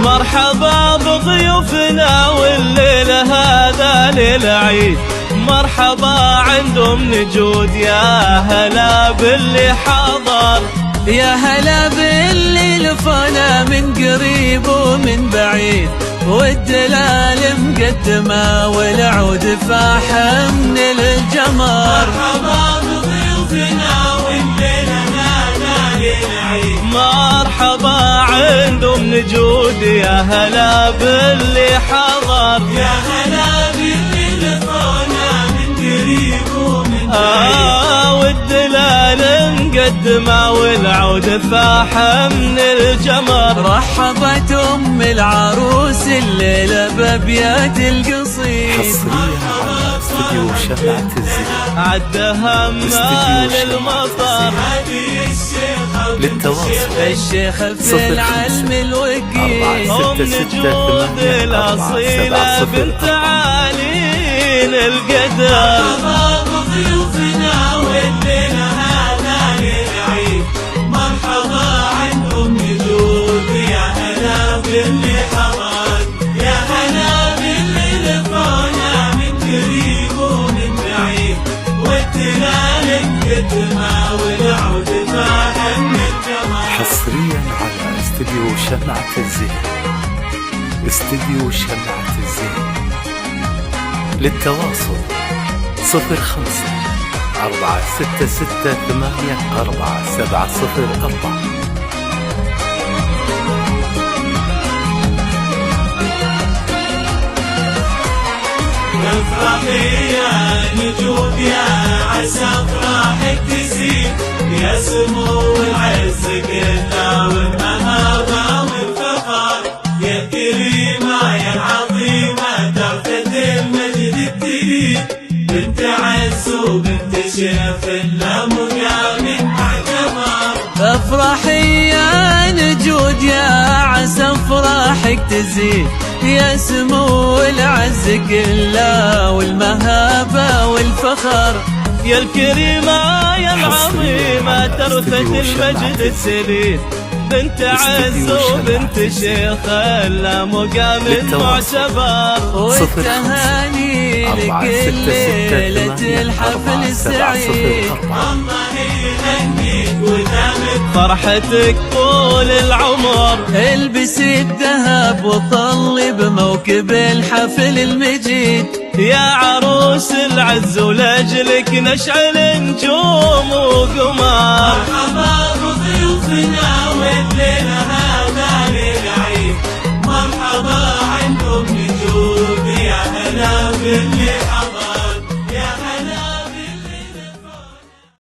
مرحبا بضيوفنا والليلة هذا للعيد، مرحبا عندهم نجود، يا هلا باللي حضر، يا هلا باللي لفانا من قريب ومن بعيد، والدلال مقدمة والعود فاح من الجمر. مرحبا بضيوفنا والليلة هذا للعيد، مرحبا عندهم نجود، يا هلا باللي حضر، يا هلا باللي لفانا من قريب ومن بعيد، والدلال مقدمة والعود فاح من الجمر. رحبت أم العروس الليلة بأبيات القصيد، حصريا على استديو شمعة الزين، عدها مال المطر، للتواصل الشيخ في العلم الوكيل، هم نجود الأصيلة بنت عالين القدر. مرحبا بضيوفنا والليلة هذا للعيد، مرحبا عندهم نجود، يا هلا باللي حضر، يا هلا باللي لقانا من قريب ومن بعيد، والدلال مقدمة والعود فاح من الجمال. حصريا على استديو شمعة الزين، استديو شمعة الزين، للتواصل 05-466-84-704. افرحي يا نجود، يا عسى افراحك تزيد، يا سمو العز كله والمهابه والفخر، يا كريمه يا العظيمه درجه المجد التليد، بنت عز وبنت شيخ لا مقام اعتبر. افرحي يا نجود، يا عسى افراحك تزيد، يا سمو العز كله والمهابة والفخر، يا الكريمة يا العظيمة ترثة المجد السليم، بنت عز وبنت شيخ لا مقام معتبر. والتهاني لكل ليلة الحفل السعيد، الله يهنيك ودامك فرحتك طول العمر، البسي الذهب وطلي بموكب الحفل المجيد، يا عروس العز ولأجلك نشعل نجوم وقمر. مرحبا بضيوفنا والليلة هذا للعيد، مرحبا عندهم نجوم، يا هلا باللي